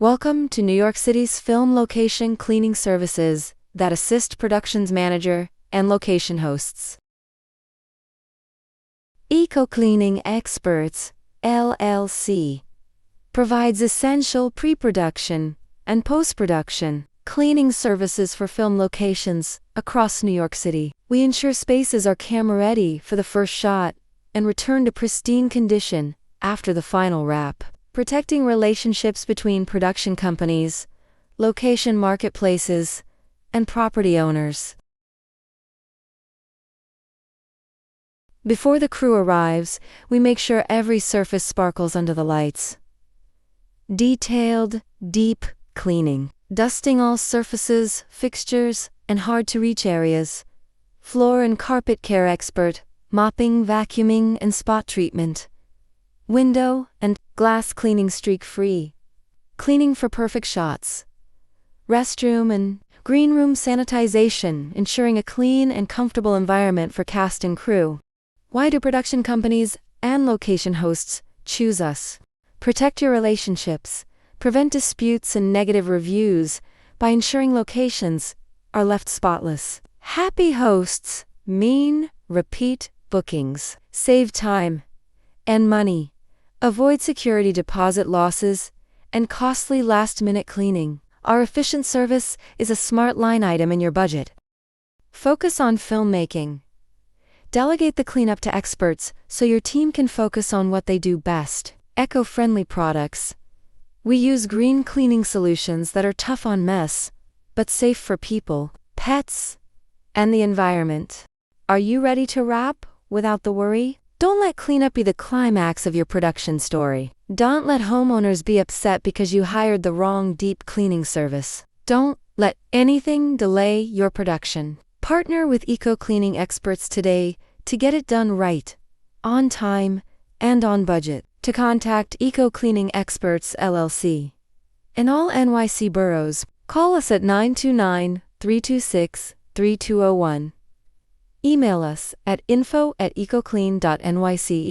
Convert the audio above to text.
Welcome to New York City's film location cleaning services that assist productions manager and location hosts. Cleaning Experts LLC provides essential pre-production and post-production cleaning services for film locations across New York City. We ensure spaces are camera-ready for the first shot and return to pristine condition after the final wrap, protecting relationships between production companies, location marketplaces, and property owners. Before the crew arrives, we make sure every surface sparkles under the lights. Detailed, deep cleaning, dusting all surfaces, fixtures, and hard-to-reach areas. Floor and carpet care expert, mopping, vacuuming, and spot treatment. Window and glass cleaning streak-free. Cleaning for perfect shots. Restroom and green room sanitization, ensuring a clean and comfortable environment for cast and crew. Why do production companies and location hosts choose us? Protect your relationships, prevent disputes and negative reviews by ensuring locations are left spotless. Happy hosts mean repeat bookings. Save time and money. Avoid security deposit losses and costly last-minute cleaning. Our efficient service is a smart line item in your budget. Focus on filmmaking. Delegate the cleanup to experts so your team can focus on what they do best. Eco-friendly products. We use green cleaning solutions that are tough on mess, but safe for people, pets, and the environment. Are you ready to wrap without the worry? Don't let cleanup be the climax of your production story. Don't let homeowners be upset because you hired the wrong deep cleaning service. Don't let anything delay your production. Partner with Cleaning Experts today to get it done right, on time, and on budget. To contact Cleaning Experts LLC in all NYC boroughs, call us at 929-326-3201. Email us at info@ecoclean.nyc.